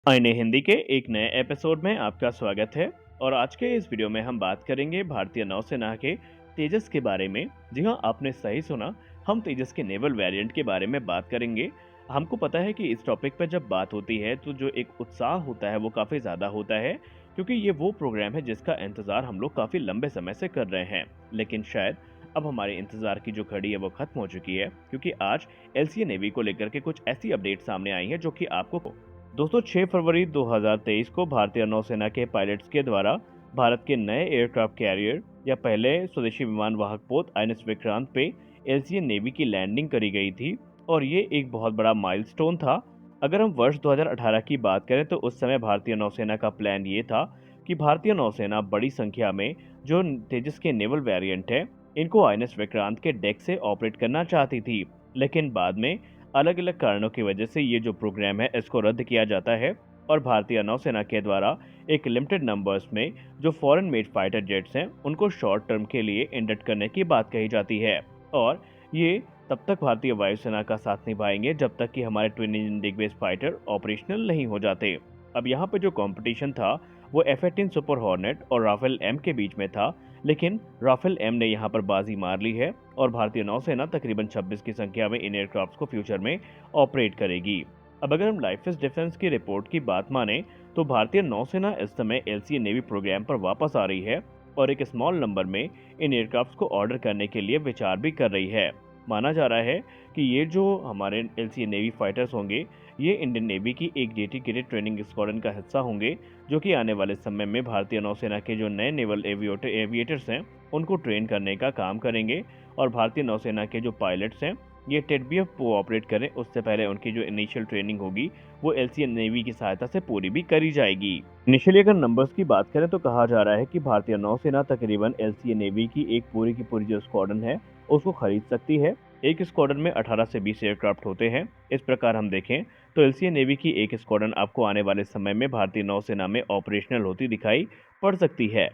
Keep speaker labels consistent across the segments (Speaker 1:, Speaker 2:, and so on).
Speaker 1: आईने हिंदी के एक नए एपिसोड में आपका स्वागत है। और आज के इस वीडियो में हम बात करेंगे भारतीय नौसेना के तेजस के बारे में। जी हाँ, आपने सही सुना। हम तेजस के नेवल वेरिएंट के बारे में बात करेंगे। हमको पता है कि इस टॉपिक पर जब बात होती है तो जो एक उत्साह होता है वो काफ़ी ज़्यादा होता है, क्योंकि ये वो प्रोग्राम है जिसका इंतज़ार हम लोग काफ़ी लंबे समय से कर रहे हैं। लेकिन शायद अब हमारे इंतज़ार की जो घड़ी है वो ख़त्म हो चुकी है, क्योंकि आज एलसीए नेवी को लेकर के कुछ ऐसी अपडेट सामने आई है जो कि आपको दोस्तों 6 फरवरी 2023 को भारतीय नौसेना के पायलट्स के द्वारा भारत के नए एयरक्राफ्ट कैरियर या पहले स्वदेशी विमान वाहक पोत आईएनएस विक्रांत पे एलसीए नेवी की लैंडिंग करी गई थी। और ये एक बहुत बड़ा माइलस्टोन था। अगर हम वर्ष 2018 की बात करें तो उस समय भारतीय नौसेना का प्लान ये था कि भारतीय नौसेना बड़ी संख्या में जो तेजस के नेवल वेरिएंट है इनको आईएनएस विक्रांत के डेक से ऑपरेट करना चाहती थी। लेकिन बाद में अलग अलग कारणों की वजह से ये जो प्रोग्राम है इसको रद्द किया जाता है और भारतीय नौसेना के द्वारा एक लिमिटेड नंबर्स में जो फॉरेन मेड फाइटर जेट्स हैं उनको शॉर्ट टर्म के लिए इंडक्ट करने की बात कही जाती है। और ये तब तक भारतीय वायुसेना का साथ निभाएंगे जब तक कि हमारे ट्विन इंजन डिग्बेस फाइटर ऑपरेशनल नहीं हो जाते। अब यहाँ पे जो कंपटीशन था वो F-18 सुपर हॉर्नेट और राफेल एम के बीच में था, लेकिन राफेल एम ने यहाँ पर बाजी मार ली है और भारतीय नौसेना तकरीबन 26 की संख्या में इन एयरक्राफ्ट को फ्यूचर में ऑपरेट करेगी। अब अगर हम लाइफ इज डिफेंस की रिपोर्ट की बात माने तो भारतीय नौसेना इस समय एलसीए नेवी प्रोग्राम पर वापस आ रही है और एक स्मॉल नंबर में इन एयरक्राफ्ट को ऑर्डर करने के लिए विचार भी कर रही है। माना जा रहा है कि ये जो हमारे एलसीए नेवी फाइटर्स होंगे ये इंडियन नेवी की एक डेडिकेटेड ट्रेनिंग स्क्वाड्रन का हिस्सा होंगे, जो कि आने वाले समय में भारतीय नौसेना के जो नए नेवल एविएटर्स हैं उनको ट्रेन करने का काम करेंगे। और भारतीय नौसेना के जो पायलट्स हैं ये टेडबीएफ को ऑपरेट करें उससे पहले उनकी जो इनिशियल ट्रेनिंग होगी वो एलसीए नेवी की सहायता से पूरी भी करी जाएगी। इनिशियली अगर नंबर्स की बात करें तो कहा जा रहा है कि भारतीय नौसेना तकरीबन एलसीए नेवी की एक पूरी की पूरी जो स्क्वाड्रन है उसको खरीद सकती है। एक स्क्वाड्रन में 18 से 20 एयरक्राफ्ट होते हैं। इस प्रकार हम देखें तो एलसीए नेवी की एक स्क्वाड्रन आपको आने वाले समय में भारतीय नौसेना में ऑपरेशनल होती दिखाई पड़ सकती है।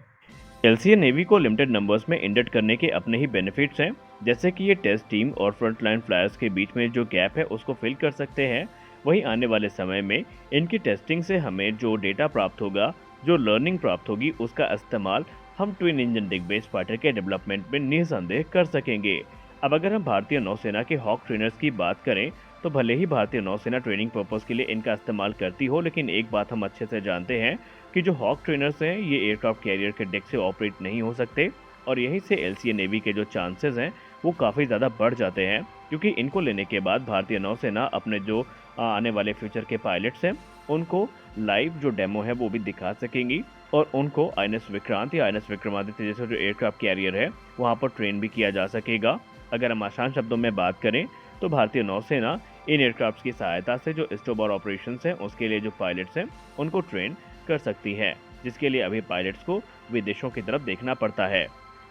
Speaker 1: एलसीए नेवी को लिमिटेड नंबर्स में इंडक्ट करने के अपने ही बेनिफिट्स हैं, जैसे कि ये टेस्ट टीम और फ्रंटलाइन फ्लायर्स के बीच में जो गैप है उसको फिल कर सकते हैं। वहीं आने वाले समय में इनकी टेस्टिंग से हमें जो डेटा प्राप्त होगा, जो लर्निंग प्राप्त होगी, उसका इस्तेमाल हम ट्विन इंजन डिग्बेस फाइटर के डेवलपमेंट में निसंदेह कर सकेंगे। अब अगर हम भारतीय नौसेना के हॉक ट्रेनर्स की बात करें तो भले ही भारतीय नौसेना ट्रेनिंग पर्पस के लिए इनका इस्तेमाल करती हो, लेकिन एक बात हम अच्छे से जानते हैं कि जो हॉक ट्रेनर्स हैं ये एयरक्राफ्ट कैरियर के डेक से ऑपरेट नहीं हो सकते। और यहीं से एलसीए नेवी के जो चांसेस हैं वो काफ़ी ज़्यादा बढ़ जाते हैं, क्योंकि इनको लेने के बाद भारतीय नौसेना अपने जो आने वाले फ्यूचर के पायलट्स हैं उनको लाइव जो डेमो है वो भी दिखा सकेंगी और उनको आईएनएस विक्रांत या आईएनएस विक्रमादित्य जैसे जो एयरक्राफ्ट कैरियर है वहाँ पर ट्रेन भी किया जा सकेगा। अगर हम आसान शब्दों में बात करें तो भारतीय नौसेना इन एयरक्राफ्ट की सहायता से जो स्टोबर ऑपरेशंस हैं उसके लिए जो पायलट्स हैं उनको ट्रेन कर सकती है, जिसके लिए अभी पायलट्स को विदेशों की तरफ देखना पड़ता है।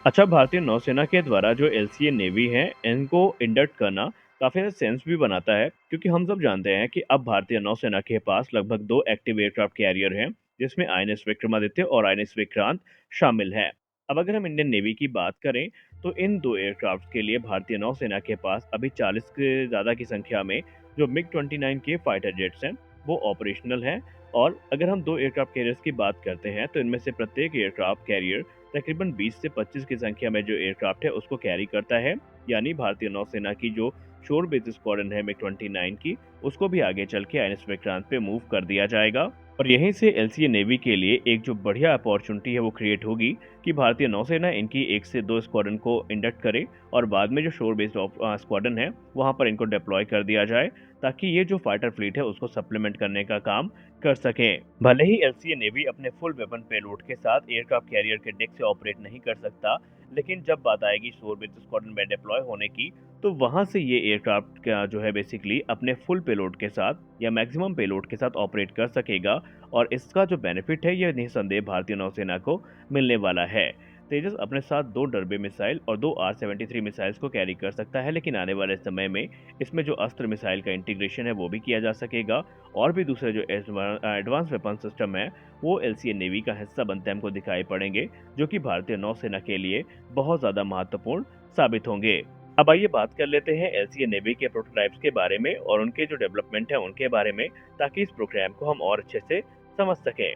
Speaker 1: अच्छा, भारतीय नौसेना के द्वारा जो एलसीए नेवी है इनको इंडक्ट करना काफी सेंस भी बनाता है, क्योंकि हम सब जानते हैं कि अब भारतीय नौसेना के पास लगभग 2 एक्टिव एयरक्राफ्ट कैरियर हैं, जिसमें आईएनएस विक्रमादित्य और आईएनएस विक्रांत शामिल है। अब अगर हम इंडियन नेवी की बात करें तो इन दो एयरक्राफ्ट के लिए भारतीय नौसेना के पास अभी 40 के ज़्यादा की संख्या में जो मिग 29 के फाइटर जेट्स हैं वो ऑपरेशनल हैं। और अगर हम दो एयरक्राफ्ट कैरियर्स की बात करते हैं तो इनमें से प्रत्येक एयरक्राफ्ट कैरियर तकरीबन 20 से 25 की संख्या में जो एयरक्राफ्ट है उसको कैरी करता है। यानी भारतीय नौसेना की जो शोर बेस स्क्वाड्रन है मिग 29 की उसको भी आगे चल के आईएनएस विक्रांत पे मूव कर दिया जाएगा। और यहीं से एलसीए नेवी के लिए एक जो बढ़िया अपॉर्चुनिटी है वो क्रिएट होगी कि भारतीय नौसेना इनकी 1 से 2 स्क्वाड्रन को इंडक्ट करे और बाद में जो शोर बेस्ड स्क्वाड्रन है वहां पर इनको डिप्लॉय कर दिया जाए, ताकि ये जो फाइटर फ्लीट है उसको सप्लीमेंट करने का काम कर सके। भले ही एलसीए नेवी अपने फुल वेपन पेलोड के साथ एयरक्राफ्ट कैरियर के डेक से ऑपरेट नहीं कर सकता, लेकिन जब बात आएगी शोर बेस्ड स्क्वाड्रन में डिप्लॉय होने की तो वहां से ये एयरक्राफ्ट का जो है बेसिकली अपने फुल पेलोड के साथ या मैक्सिमम पेलोड के साथ ऑपरेट कर सकेगा। और इसका जो बेनिफिट है ये निसंदेह भारतीय नौसेना को मिलने वाला है। तेजस अपने साथ 2 डर्बे मिसाइल और 2 R-73 मिसाइल्स को कैरी कर सकता है, लेकिन आने वाले समय में इसमें जो अस्त्र मिसाइल का इंटीग्रेशन है वो भी किया जा सकेगा और भी दूसरे जो एडवांस वेपन सिस्टम है वो एलसीए नेवी का हिस्सा बनते हमको दिखाई पड़ेंगे, जो कि भारतीय नौसेना के लिए बहुत ज़्यादा महत्वपूर्ण साबित होंगे। अब आइए बात कर लेते हैं एलसीए नेवी के प्रोटोटाइप्स के बारे में और उनके जो डेवलपमेंट है उनके बारे में, ताकि इस प्रोग्राम को हम और अच्छे से समझ सकें।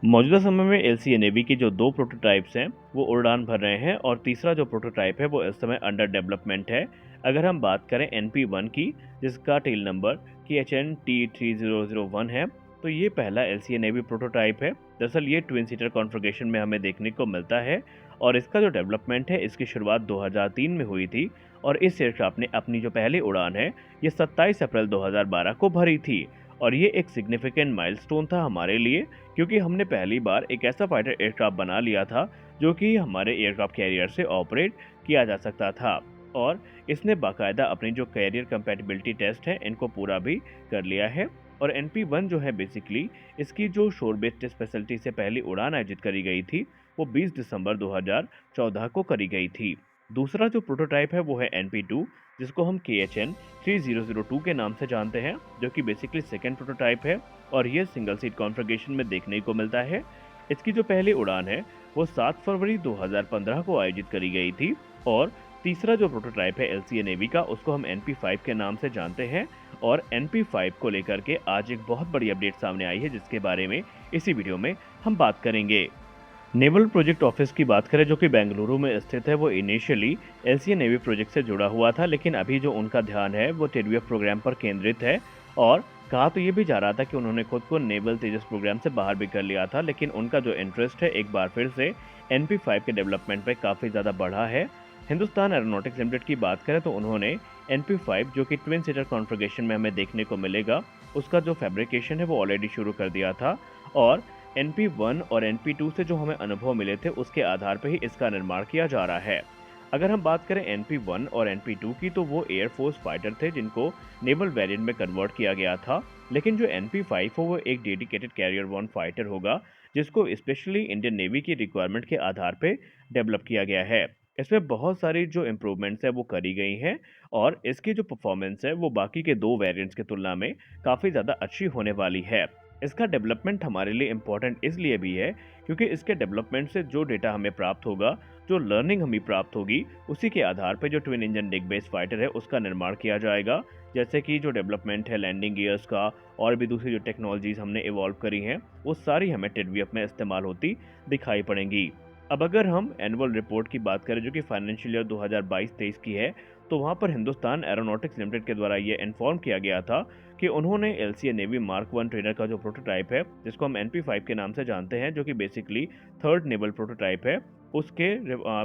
Speaker 1: मौजूदा समय में एलसीए नेवी की जो 2 प्रोटोटाइप्स हैं, वो उड़ान भर रहे हैं और तीसरा जो प्रोटोटाइप है, वो इस समय अंडर डेवलपमेंट है। अगर हम बात करें एनपी-1 की, जिसका टेल नंबर KHN-T3001 है, तो ये पहला एलसीए नेवी प्रोटोटाइप है। दरअसल ये ट्विन सीटर कॉन्फ़िगरेशन में हमें देखने को मिलता है और इसका जो डेवलपमेंट है, इसकी शुरुआत 2003 में हुई थी और इस एयरक्राफ्ट ने अपनी जो पहली उड़ान है, ये 27 अप्रैल 2012 को भरी थी और ये एक सिग्निफिकेंट माइलस्टोन था हमारे लिए, क्योंकि हमने पहली बार एक ऐसा फाइटर एयरक्राफ्ट बना लिया था जो कि हमारे एयरक्राफ्ट कैरियर से ऑपरेट किया जा सकता था और इसने बाकायदा अपनी जो कैरियर कंपैटिबिलिटी टेस्ट है इनको पूरा भी कर लिया है। और NP-1 जो है बेसिकली इसकी जो शोर बेस्ड टेस्ट फैसिलिटी से पहली उड़ान आयोजित करी गई थी, वो 20 दिसंबर 2014 को करी गई थी। दूसरा जो प्रोटोटाइप है वो है NP-2, जिसको हम KHN-3002 के नाम से जानते हैं, जो कि बेसिकली सेकेंड प्रोटोटाइप है और ये सिंगल सीट कॉन्फ़िगरेशन में देखने को मिलता है। इसकी जो पहली उड़ान है वो 7 फरवरी 2015 को आयोजित करी गई थी और तीसरा जो प्रोटोटाइप है एलसीए नेवी का, उसको हम NP-5 के नाम से जानते हैं और NP-5 को लेकर के आज एक बहुत बड़ी अपडेट सामने आई है, जिसके बारे में इसी वीडियो में हम बात करेंगे। नेवल प्रोजेक्ट ऑफिस की बात करें, जो कि बेंगलुरु में स्थित है, वो इनिशियली एलसीए नेवी प्रोजेक्ट से जुड़ा हुआ था, लेकिन अभी जो उनका ध्यान है वो टेडवीएफ प्रोग्राम पर केंद्रित है और कहा तो ये भी जा रहा था कि उन्होंने खुद को नेवल तेजस प्रोग्राम से बाहर भी कर लिया था, लेकिन उनका जो इंटरेस्ट है एक बार फिर से NP-5 के डेवलपमेंट पे काफ़ी ज़्यादा बढ़ा है। हिंदुस्तान एरोनॉटिक्स लिमिटेड की बात करें तो उन्होंने NP-5 जो कि ट्विन सीटर कॉन्फ़िगरेशन में हमें देखने को मिलेगा, उसका जो फैब्रिकेशन है वो ऑलरेडी शुरू कर दिया था और NP-1 और NP-2 से जो हमें अनुभव मिले थे उसके आधार पर ही इसका निर्माण किया जा रहा है। अगर हम बात करें NP-1 और NP-2 की, तो वो एयरफोर्स फाइटर थे जिनको नेवल वेरिएंट में कन्वर्ट किया गया था, लेकिन जो NP-5 हो वो एक डेडिकेटेड कैरियर वन फाइटर होगा, जिसको स्पेशली इंडियन नेवी की रिक्वायरमेंट के आधार पे डेवलप किया गया है। इसमें बहुत सारी जो इम्प्रूवमेंट्स है वो करी गई हैं और इसकी जो परफॉर्मेंस है वो बाकी के 2 वेरिएंट्स की तुलना में काफ़ी ज़्यादा अच्छी होने वाली है। इसका डेवलपमेंट हमारे लिए इम्पोर्टेंट इसलिए भी है क्योंकि इसके डेवलपमेंट से जो डेटा हमें प्राप्त होगा, जो लर्निंग हमें प्राप्त होगी, उसी के आधार पर जो ट्विन इंजन डिग बेस्ड फाइटर है उसका निर्माण किया जाएगा। जैसे कि जो डेवलपमेंट है लैंडिंग गियर्स का और भी दूसरी जो टेक्नोलॉजीज हमने इवॉल्व करी हैं, वो सारी हमें टेडवीएफ में इस्तेमाल होती दिखाई पड़ेंगी। अब अगर हम एनुअल रिपोर्ट की बात करें, जो कि फाइनेंशियल ईयर 2022-23 की है, तो वहाँ पर हिंदुस्तान एरोनॉटिक्स लिमिटेड के द्वारा ये इन्फॉर्म किया गया था कि उन्होंने एलसीए नेवी मार्क 1 ट्रेनर का जो प्रोटोटाइप है, जिसको हम NP-5 के नाम से जानते हैं, जो कि बेसिकली थर्ड नेवल प्रोटोटाइप है, उसके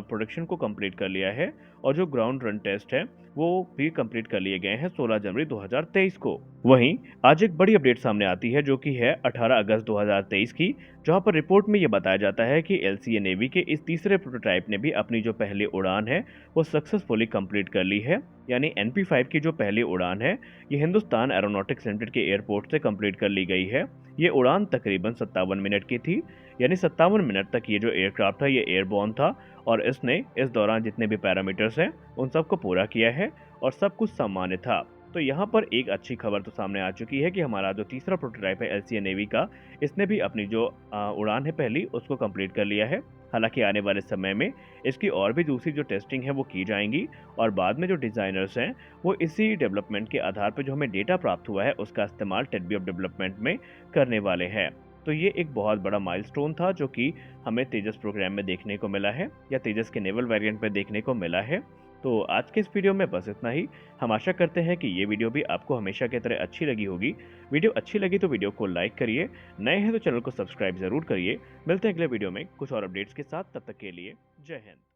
Speaker 1: प्रोडक्शन को कंप्लीट कर लिया है और जो ग्राउंड रन टेस्ट है वो भी कंप्लीट कर लिए गए हैं 16 जनवरी 2023 को। वहीं आज एक बड़ी अपडेट सामने आती है, जो कि है 18 अगस्त 2023 की, जहां पर रिपोर्ट में ये बताया जाता है कि एलसीए नेवी के इस तीसरे प्रोटोटाइप ने भी अपनी जो पहली उड़ान है वो सक्सेसफुली कंप्लीट कर ली है। यानी NP-5 की जो पहली उड़ान है ये हिंदुस्तान एरोनॉटिक्स लिमिटेड के एयरपोर्ट से कंप्लीट कर ली गई है। ये उड़ान तकरीबन 57 मिनट की थी, यानी 57 मिनट तक ये जो एयरक्राफ्ट है ये एयरबॉर्न था और इसने इस दौरान जितने भी पैरामीटर्स हैं उन सबको पूरा किया है और सब कुछ सामान्य था। तो यहाँ पर एक अच्छी खबर तो सामने आ चुकी है कि हमारा जो तीसरा प्रोटोटाइप है एलसीए नेवी का, इसने भी अपनी जो उड़ान है पहली उसको कंप्लीट कर लिया है। हालांकि आने वाले समय में इसकी और भी दूसरी जो टेस्टिंग है वो की जाएंगी और बाद में जो डिज़ाइनर्स हैं वो इसी डेवलपमेंट के आधार पर जो हमें डेटा प्राप्त हुआ है उसका इस्तेमाल टेडवीएफ डेवलपमेंट में करने वाले हैं। तो ये एक बहुत बड़ा माइलस्टोन था जो कि हमें तेजस प्रोग्राम में देखने को मिला है या तेजस के नेवल वेरिएंट पे देखने को मिला है। तो आज के इस वीडियो में बस इतना ही। हम आशा करते हैं कि ये वीडियो भी आपको हमेशा की तरह अच्छी लगी होगी। वीडियो अच्छी लगी तो वीडियो को लाइक करिए, नए हैं तो चैनल को सब्सक्राइब जरूर करिए। मिलते हैं अगले वीडियो में कुछ और अपडेट्स के साथ, तब तक के लिए जय हिंद।